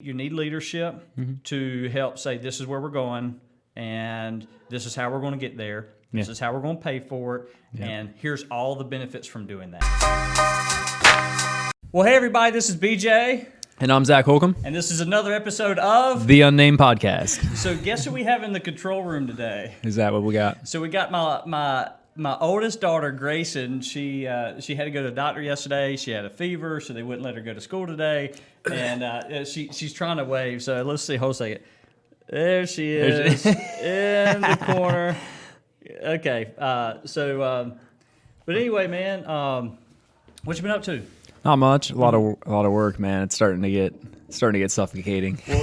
You need leadership to help say, this is where we're going, and this is how we're going to get there. This is how we're going to pay for it, and here's all the benefits from doing that. Well, hey, everybody, this is BJ. And I'm Zach Holcomb. And this is another episode of The Unnamed Podcast. So guess who we have in the control room today? Is that what we got? So we got my oldest daughter, Grayson. She had to go to the doctor yesterday. She had a fever, so they wouldn't let her go to school today. And she's trying to wave. So let's see. Hold a second. There she is in the corner. Okay. But anyway, man, what you been up to? Not much. A lot of work, man. It's starting to get suffocating. Well,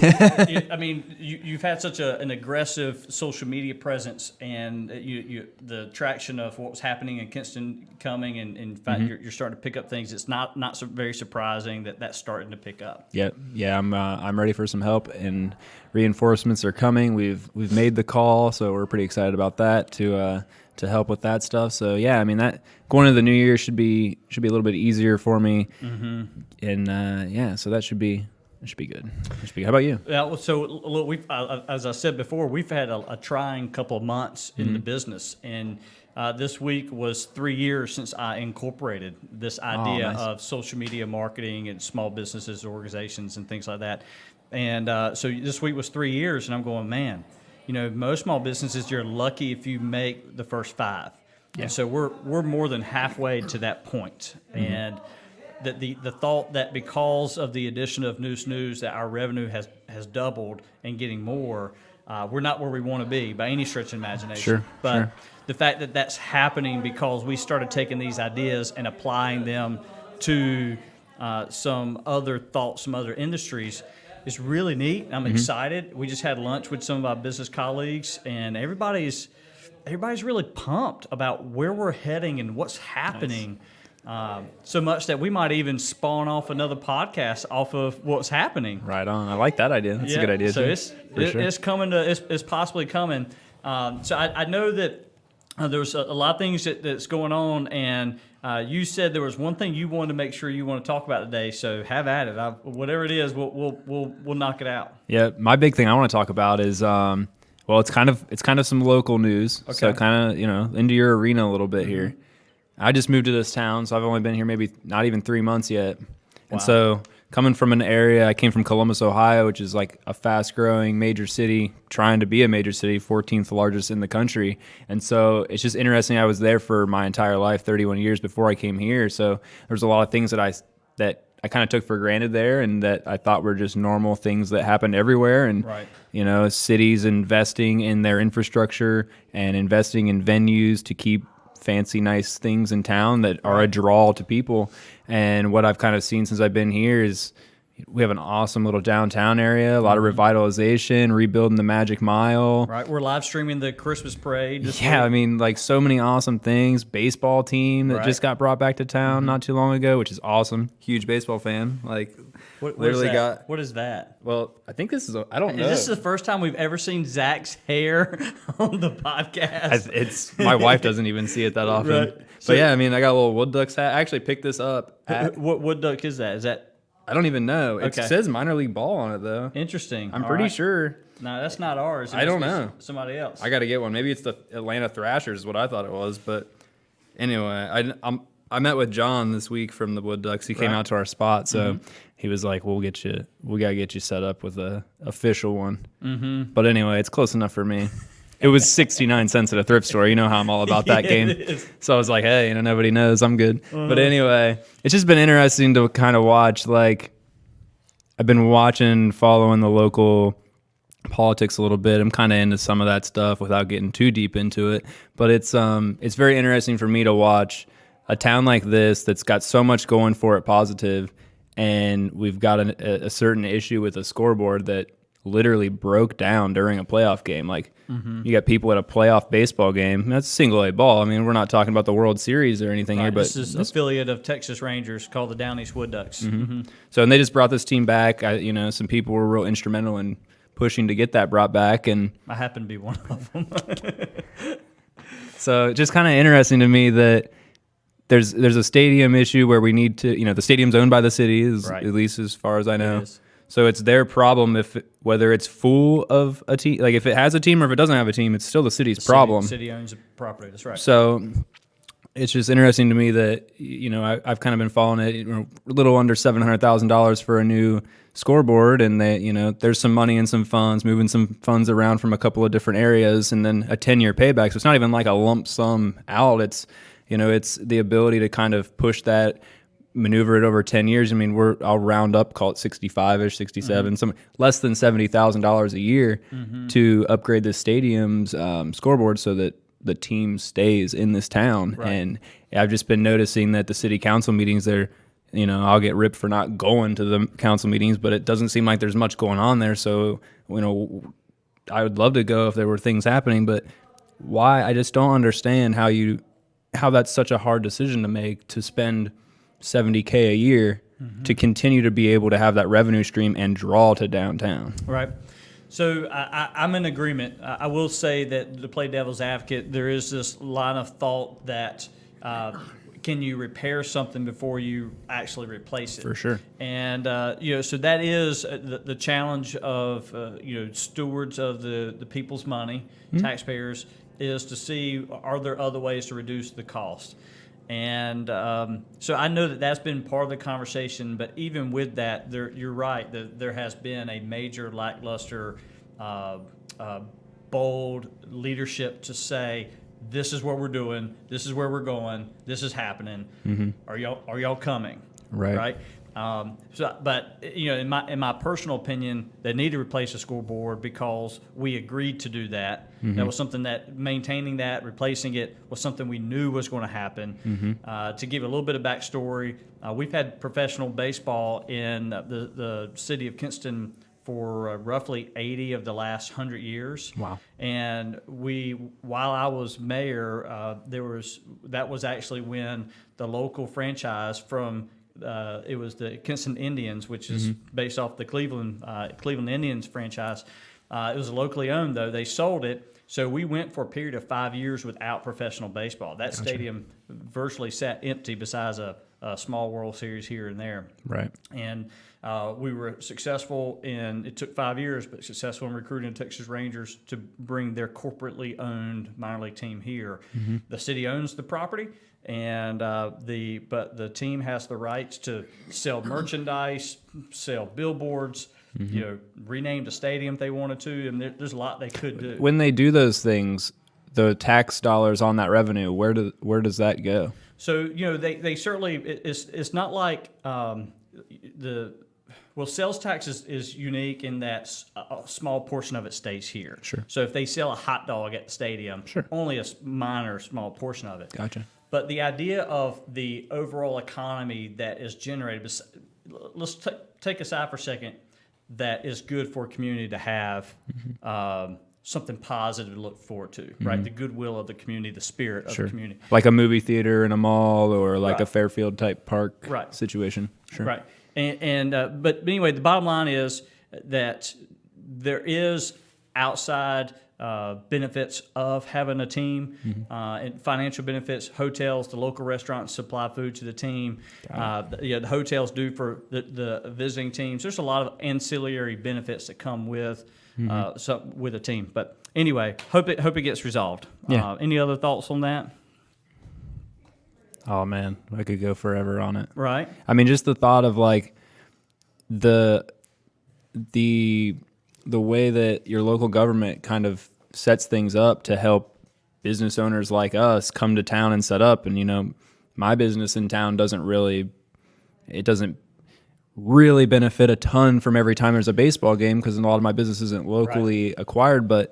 I mean, you've had such an aggressive social media presence, and the traction of what was happening in Kinston coming, and in fact, you're starting to pick up things. It's not so very surprising that that's starting to pick up. Yep. Yeah, I'm ready for some help, and reinforcements are coming. We've made the call, so we're pretty excited about that to help with that stuff. So yeah, I mean, that going into the new year should be a little bit easier for me, and so that should be good. How about you? Yeah, so look, we've as I said before, we've had a trying couple of months in the business, and this week was 3 years since I incorporated this idea of social media marketing and small businesses, organizations, and things like that. And so this week was 3 years, and I'm going, man. You know, most small businesses, you're lucky if you make the first 5. Yeah. And so we're more than halfway to that point. And the thought that because of the addition of Neuse that our revenue has doubled and getting more, we're not where we want to be by any stretch of imagination. Sure. But the fact that that's happening because we started taking these ideas and applying them to some other thoughts, some other industries, it's really neat. I'm excited. We just had lunch with some of our business colleagues, and everybody's really pumped about where we're heading and what's happening. Nice. So much that we might even spawn off another podcast off of what's happening. Right on. I like that idea. That's a good idea. So too. It's coming to it's possibly coming. So I know that there's a lot of things that's going on, and you said there was one thing you wanted to make sure you want to talk about today. So have at it. Whatever it is, we'll knock it out. Yeah, my big thing I want to talk about is it's kind of some local news. Okay. So kind of into your arena a little bit here. I just moved to this town, so I've only been here maybe not even 3 months yet, and so. Coming from an area, I came from Columbus, Ohio, which is like a fast-growing major city, trying to be a major city, 14th largest in the country. And so it's just interesting. I was there for my entire life, 31 years before I came here. So there's a lot of things that I kind of took for granted there, and that I thought were just normal things that happened everywhere. And cities investing in their infrastructure and investing in venues to keep fancy, nice things in town that are a draw to people. And what I've kind of seen since I've been here is we have an awesome little downtown area, a lot of revitalization, rebuilding the Magic Mile. Right, we're live streaming the Christmas parade. Yeah, I mean, like so many awesome things. Baseball team that just got brought back to town not too long ago, which is awesome. Huge baseball fan. Like, what is that? Well, I think this is. I don't know. Is this the first time we've ever seen Zach's hair on the podcast? My wife doesn't even see it that often. Right. But yeah, I mean, I got a little wood ducks hat. I actually picked this up. What wood duck is that? Is that? I don't even know. It says minor league ball on it, though. Interesting. I'm pretty sure. No, that's not ours. I don't know. Somebody else. I got to get one. Maybe it's the Atlanta Thrashers is what I thought it was. But anyway, I met with John this week from the Wood Ducks. He came out to our spot, so he was like, we got to get you set up with a official one. But anyway, it's close enough for me. It was 69 cents at a thrift store. You know how I'm all about that game. So I was like, hey, nobody knows. I'm good. But anyway, it's just been interesting to kind of watch. Like, I've been following the local politics a little bit. I'm kind of into some of that stuff without getting too deep into it. But it's very interesting for me to watch a town like this that's got so much going for it positive, and we've got a certain issue with a scoreboard that literally broke down during a playoff game. Like, you got people at a playoff baseball game. That's a single-A ball. I mean, we're not talking about the World Series or anything here. But this is an affiliate of Texas Rangers called the Down East Wood Ducks. So, and they just brought this team back. Some people were real instrumental in pushing to get that brought back. And I happen to be one of them. So, just kind of interesting to me that there's a stadium issue where we need to, the stadium's owned by the city, at least as far as I know. So it's their problem whether it's full of a team, like if it has a team or if it doesn't have a team, it's still the city's problem. City owns the property. That's right. So it's just interesting to me that, I've kind of been following it, a little under $700,000 for a new scoreboard, and there's some money and some funds, moving some funds around from a couple of different areas, and then a 10-year payback. So it's not even like a lump sum out. It's, it's the ability to kind of push that, maneuver it over 10 years. I mean, I'll round up, call it 65-ish, 67, some less than $70,000 a year to upgrade the stadium's scoreboard so that the team stays in this town. Right. And I've just been noticing that the city council meetings there, I'll get ripped for not going to the council meetings, but it doesn't seem like there's much going on there. So, I would love to go if there were things happening, but why? I just don't understand how that's such a hard decision to make, to spend $70K a year to continue to be able to have that revenue stream and draw to downtown. Right. So I'm in agreement. I will say that, to play devil's advocate, there is this line of thought that can you repair something before you actually replace it? For sure. And so that is the challenge of stewards of the people's money, taxpayers, is to see, are there other ways to reduce the cost? And so I know that that's been part of the conversation, but even with that, you're right, there has been a major lackluster, bold leadership to say, this is what we're doing, this is where we're going, this is happening. Are y'all coming? Right. But in my personal opinion, they need to replace the scoreboard because we agreed to do that. That was something that maintaining that, replacing it, was something we knew was going to happen. To give a little bit of backstory, we've had professional baseball in the city of Kinston for roughly 80 of the last 100 years. Wow. And while I was mayor, that was actually when the local franchise from it was the Kinston Indians, which is based off the Cleveland Indians franchise. It was locally owned, though. They sold it. So we went for a period of 5 years without professional baseball. That stadium virtually sat empty besides a small World Series here and there. Right. And we were successful it took 5 years, but successful in recruiting the Texas Rangers to bring their corporately owned minor league team here. The city owns the property, and but the team has the rights to sell merchandise, sell billboards, rename the stadium if they wanted to, and there's a lot they could do. When they do those things, the tax dollars on that revenue, where does that go? So they certainly, it's not like sales tax is unique in that a small portion of it stays here. Sure. So if they sell a hot dog at the stadium, only a small portion of it. Gotcha. But the idea of the overall economy that is generated, let's take aside for a second, that is good for a community to have something positive to look forward to, right? The goodwill of the community, the spirit of the community. Like a movie theater in a mall, or like a Fairfield type park situation. Sure. Right. But anyway, the bottom line is that there is outside benefits of having a team, and financial benefits. Hotels, the local restaurants supply food to the team. The hotels do for the visiting teams. There's a lot of ancillary benefits that come with with a team. But anyway, hope it gets resolved. Yeah. Any other thoughts on that? Oh man, I could go forever on it. Right. I mean, just the thought of like the way that your local government kind of sets things up to help business owners like us come to town and set up. And my business in town doesn't really benefit a ton from every time there's a baseball game, because a lot of my business isn't locally acquired, but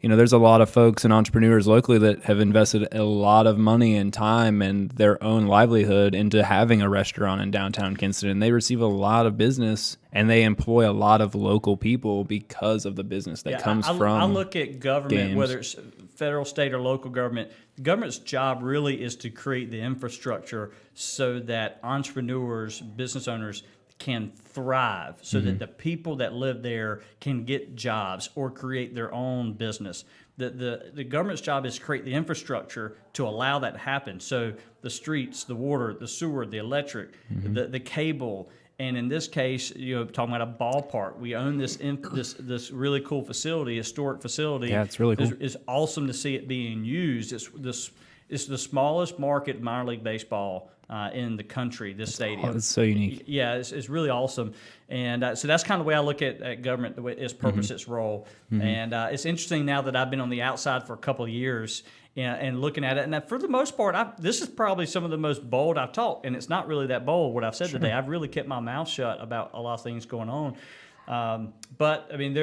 there's a lot of folks and entrepreneurs locally that have invested a lot of money and time and their own livelihood into having a restaurant in downtown Kinston, and they receive a lot of business and they employ a lot of local people because of the business that comes from. I look at government, games. whether it's federal, state, or local government. The government's job really is to create the infrastructure so that entrepreneurs, business owners can thrive, so that the people that live there can get jobs or create their own business. The government's job is to create the infrastructure to allow that to happen. So the streets, the water, the sewer, the electric, the cable, And in this case, talking about a ballpark, we own this this really cool facility, historic facility. Yeah, it's really cool. It's awesome to see it being used. It's the smallest market minor league baseball in the country. This stadium. It's so unique. Yeah, it's really awesome. And so that's kind of the way I look at government, the way its purpose, its role. And it's interesting now that I've been on the outside for a couple of years and looking at it. And for the most part, this is probably some of the most bold I've talked. And it's not really that bold what I've said today. I've really kept my mouth shut about a lot of things going on. But I mean,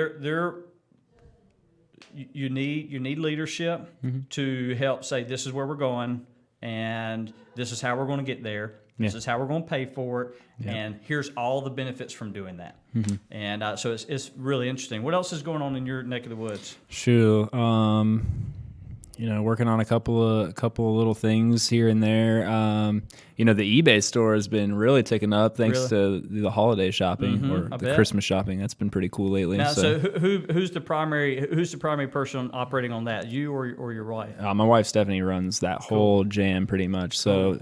you need leadership to help say this is where we're going and this is how we're going to get there. This is how we're going to pay for it, and here's all the benefits from doing that. And so it's really interesting. What else is going on in your neck of the woods? Sure. Working on a couple of little things here and there. The eBay store has been really ticking up thanks to the holiday shopping or the Christmas shopping. That's been pretty cool lately. Now, so who's the primary person operating on that? You or your wife? My wife Stephanie runs that whole jam pretty much. So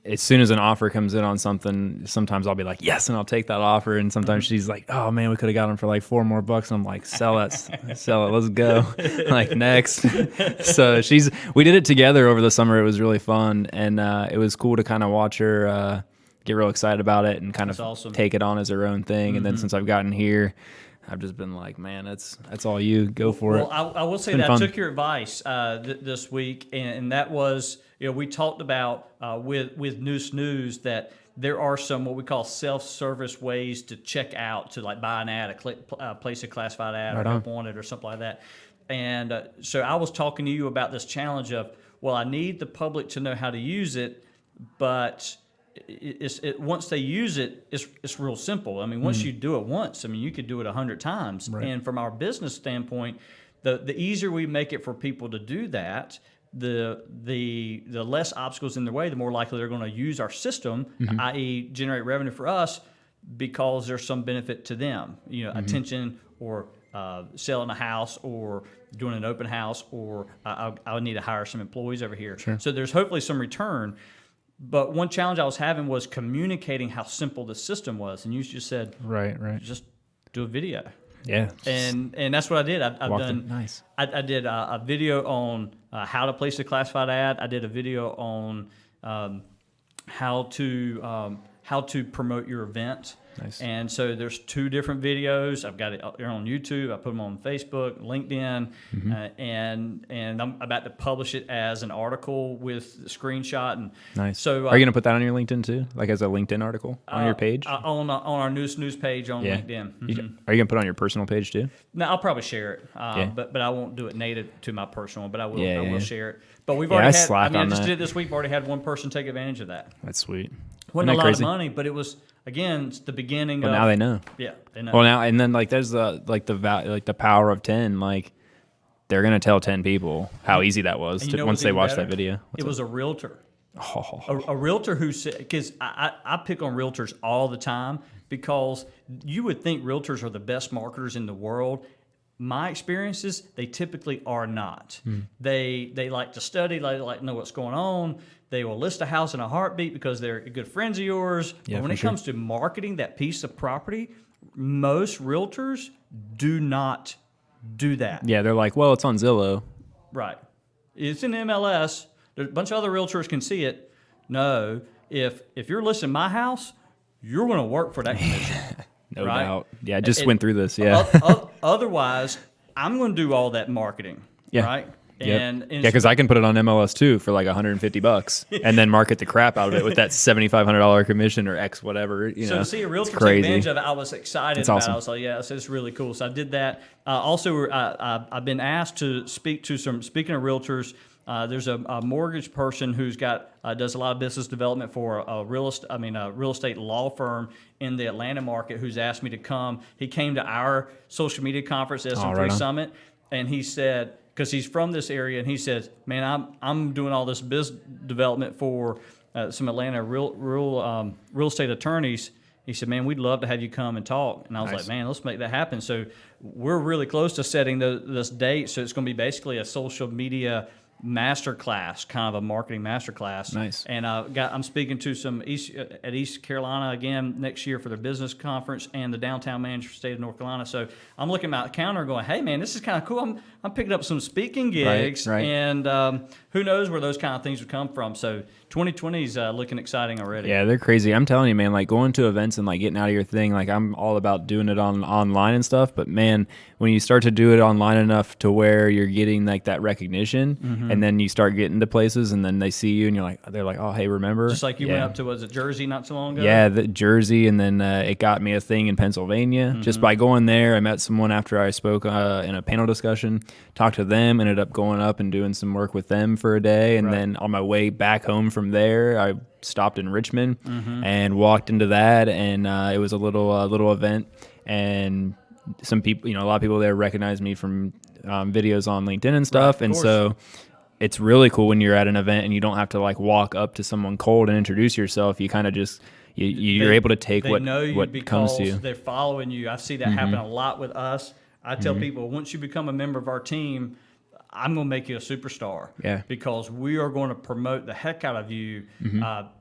as soon as an offer comes in on something, sometimes I'll be like, yes, and I'll take that offer. And sometimes she's like, oh man, we could have got them for like $4 more. And I'm like, sell it, let's go. Like next. So we did it together over the summer. It was really fun. And it was cool to kind of watch her get real excited about it and kind of take it on as her own thing. And then since I've gotten here, I've just been like, man, that's all you. Go for it. Well, I will say that I took your advice this week, and that was, we talked about with Neuse that there are some what we call self-service ways to check out, to like buy an ad, place a classified ad, or help wanted, or something like that. And so I was talking to you about this challenge of, well, I need the public to know how to use it, but once they use it, it's real simple. I mean, once you do it once, I mean, you could do it 100 times. Right. And from our business standpoint, the easier we make it for people to do that, the less obstacles in their way, the more likely they're going to use our system, i.e. generate revenue for us, because there's some benefit to them. Attention, or selling a house, or doing an open house, or I would need to hire some employees over here. Sure. So there's hopefully some return. But one challenge I was having was communicating how simple the system was. And you just said, right, just do a video. Yeah. And that's what I did. I've done. Nice. I did a video on how to place a classified ad. I did a video on how to promote your event. Nice. And so there's 2 different videos. I've got it there on YouTube. I put them on Facebook, LinkedIn, and I'm about to publish it as an article with a screenshot. And nice. So are you going to put that on your LinkedIn too, like as a LinkedIn article on your page? On our news page on LinkedIn. Are you going to put it on your personal page too? No, I'll probably share it, but I won't do it native to my personal one. But I will. I will share it. But we've already had. I just did it this week. We've already had one person take advantage of that. That's sweet. Wasn't a lot of money, but it was. Again, it's the beginning. Well, now they know. Yeah, they know. Well, now and then there's the power of 10. Like they're gonna tell 10 people how easy that was once they watch that video. It was a realtor. A realtor who said, because I pick on realtors all the time because you would think realtors are the best marketers in the world. My experiences, they typically are not. They like to study, they like to know what's going on. They will list a house in a heartbeat because they're good friends of yours. Yeah, but when it comes to marketing that piece of property, most realtors do not do that. Yeah, they're like, well, it's on Zillow. Right. It's in MLS. There's a bunch of other realtors can see it. No, if you're listing my house, you're going to work for that commission. No doubt. Yeah, I just went through this. Yeah. Otherwise, I'm going to do all that marketing. Yeah. Right. And because I can put it on MLS too for like $150, and then market the crap out of it with that $7,500 commission or X whatever. So to see a realtor take advantage of it, I was excited about it. I was like, yeah, it's really cool. So I did that. Also, I've been asked to speak to speaking of realtors. There's a mortgage person who's does a lot of business development for a real estate law firm in the Atlanta market who's asked me to come. He came to our social media conference, SM3 Summit, and he said, because he's from this area, and he says, man, I'm doing all this business development for some Atlanta real estate attorneys. He said, man, we'd love to have you come and talk. And I was like, man, let's make that happen. So we're really close to setting this date. So it's going to be basically a social media master class, kind of a marketing master class. Nice. And I'm speaking to some at East Carolina again next year for their business conference and the downtown manager for the state of North Carolina. So I'm looking at my calendar going, hey man, this is kind of cool. I'm picking up some speaking gigs, right. and who knows where those kind of things would come from. So 2020 is looking exciting already. Yeah, they're crazy. I'm telling you, man, like going to events and like getting out of your thing, like I'm all about doing it online and stuff. But man, when you start to do it online enough to where you're getting like that recognition, and then you start getting to places and then they see you and they're like, oh, hey, remember? Just like you went up to, was it Jersey not so long ago? Yeah, the Jersey, and then it got me a thing in Pennsylvania. Just by going there, I met someone after I spoke in a panel discussion, talked to them, ended up going up and doing some work with them for a day, and then on my way back home from there, I stopped in Richmond and walked into that, and it was a little event, and some people, a lot of people there recognized me from videos on LinkedIn and stuff, and so it's really cool when you're at an event and you don't have to like walk up to someone cold and introduce yourself. You kind of just you're able to take what comes to you. They're following you. I see that happen a lot with us. I tell people, once you become a member of our team, I'm going to make you a superstar. Yeah. Because we are going to promote the heck out of you.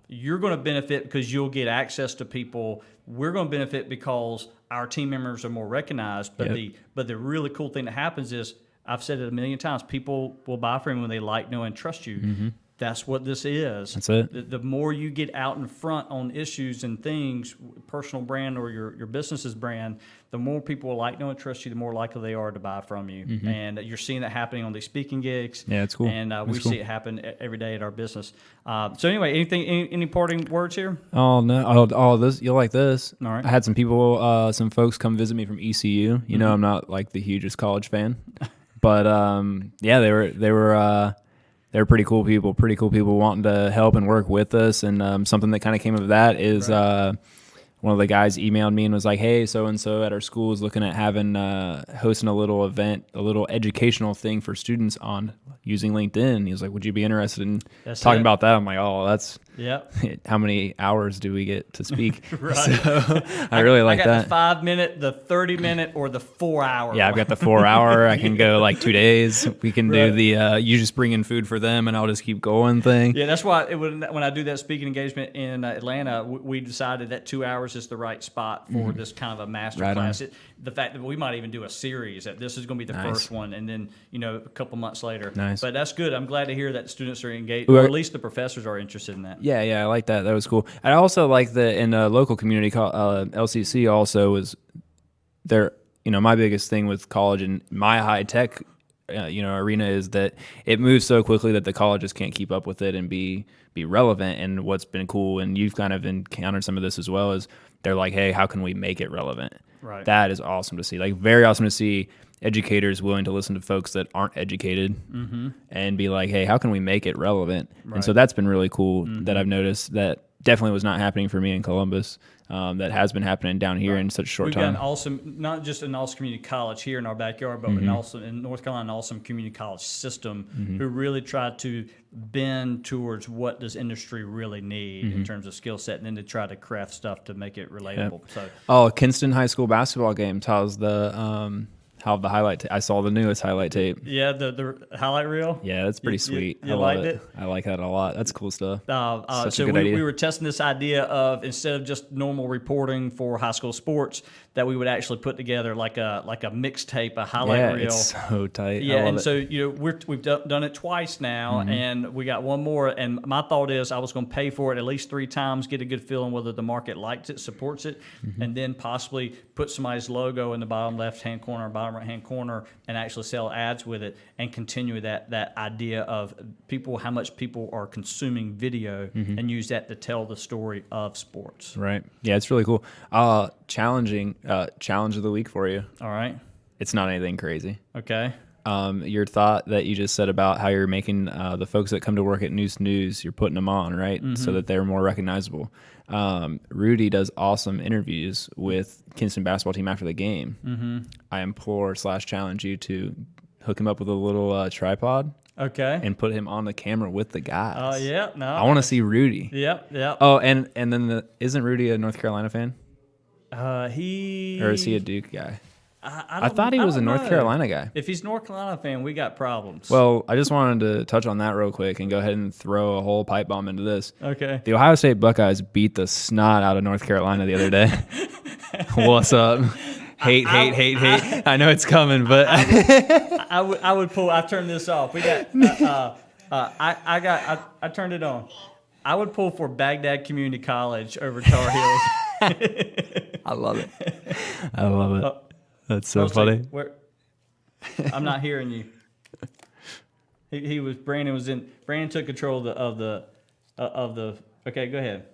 You're going to benefit because you'll get access to people. We're going to benefit because our team members are more recognized. But the really cool thing that happens is, I've said it a million times, people will buy from you when they like, know, and trust you. That's what this is. That's it. The more you get out in front on issues and things, personal brand or your business's brand, the more people will like, know, and trust you, the more likely they are to buy from you. And you're seeing that happening on these speaking gigs. Yeah, it's cool. And we see it happen every day at our business. So anyway, any parting words here? Oh no! Oh, this you'll like this. All right. I had some people, some folks come visit me from ECU. You know, I'm not like the hugest college fan, but yeah, they were pretty cool people. Pretty cool people wanting to help and work with us. And something that kind of came of that is one of the guys emailed me and was like, "Hey, so and so at our school is looking at having hosting a little event, a little educational thing for students on using LinkedIn." He was like, "Would you be interested in talking about that?" I'm like, "Oh, that's how many hours do we get to speak?" Right. So I really like I got that. the 5 minute, the 30 minute, or the 4 hour. Yeah, I've got the 4 hour. I can go like 2 days. We can do the you just bring in food for them and I'll just keep going thing. Yeah, that's why when I do that speaking engagement in Atlanta, we decided that 2 hours is the right spot for this kind of a master class. The fact that we might even do a series, that this is going to be the first one, and then a couple months later. Nice. But that's good. I'm glad to hear that the students are engaged, or at least the professors are interested in that. Yeah, I like that. That was cool. I also like that in a local community, LCC also was there. My biggest thing with college and my high tech, arena is that it moves so quickly that the colleges can't keep up with it and be relevant. And what's been cool, and you've kind of encountered some of this as well, is they're like, hey, how can we make it relevant? Right. That is awesome to see. Like, very awesome to see educators willing to listen to folks that aren't educated and be like, hey, how can we make it relevant? Right. And so that's been really cool that I've noticed that definitely was not happening for me in Columbus. That has been happening down here in such a short time. We've got an awesome, not just an awesome community college here in our backyard, but also in North Carolina, an awesome community college system who really tried to bend towards what does industry really need in terms of skill set, and then to try to craft stuff to make it relatable. Yep. So, Kinston high school basketball games. How's the highlight? I saw the newest highlight tape. Yeah, the highlight reel. Yeah, that's pretty sweet. You liked it? I like that a lot. That's cool stuff. So we were testing this idea of, instead of just normal reporting for high school sports, that we would actually put together like a mixtape, a highlight reel. It's so tight. Yeah, and so we've done it twice now, and we got one more. And my thought is, I was going to pay for it at least 3 times, get a good feeling whether the market likes it, supports it, and then possibly put somebody's logo in the bottom left-hand corner, bottom right-hand corner, and actually sell ads with it, and continue that idea of how much people are consuming video, and use that to tell the story of sports. Right. Yeah, it's really cool. Challenge of the week for you. All right. It's not anything crazy. Okay. Your thought that you just said about how you're making the folks that come to work at Neuse, you're putting them on, right? So that they're more recognizable. Rudy does awesome interviews with Kinston basketball team after the game. I implore/challenge you to hook him up with a little tripod. Okay. And put him on the camera with the guys. Yeah. No. I want to see Rudy. Yep. Oh, and then isn't Rudy a North Carolina fan? Or is he a Duke guy? I thought he was a North Carolina guy. If he's North Carolina fan, we got problems. Well, I just wanted to touch on that real quick and go ahead and throw a whole pipe bomb into this. Okay. The Ohio State Buckeyes beat the snot out of North Carolina the other day. What's up? Hate. I know it's coming, but I would pull. I turned this off. We got. I turned it on. I would pull for Baghdad Community College over Tar Heels. I love it. I love it. That's so funny. I'm not hearing you. Brandon took control of the. Okay, go ahead.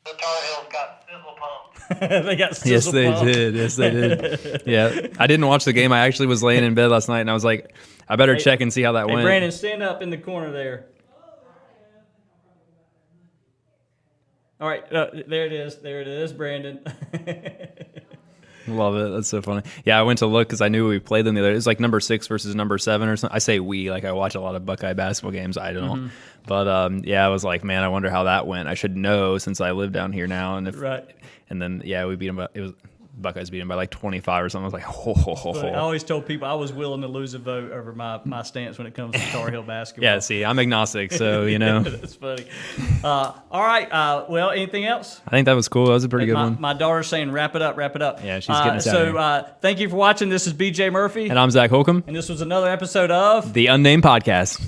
The Tar Heels got sizzle pumped. They got sizzle pumped. Yes, they did. Yeah, I didn't watch the game. I actually was laying in bed last night, and I was like, I better check and see how that went. Brandon, stand up in the corner there. All right, there it is, Brandon. Love it. That's so funny. Yeah, I went to look because I knew we played them the other. It was like number 6 versus number 7 or something. I say we, like I watch a lot of Buckeye basketball games. I don't. Mm-hmm. But yeah, I was like, man, I wonder how that went. I should know since I live down here now. And right. And then yeah, we beat them. It was Buckeyes beat them by like 25 or something. I was like, ho, ho, ho, ho. I always told people I was willing to lose a vote over my stance when it comes to Tar Heel basketball. Yeah, see, I'm agnostic, so you know. That's funny. All right. Well, anything else? I think that was cool. That was a pretty good one. My daughter's saying, wrap it up. Yeah, she's getting us out of here. Thank you for watching. This is BJ Murphy. And I'm Zach Holcomb. And this was another episode of The Unnamed Podcast.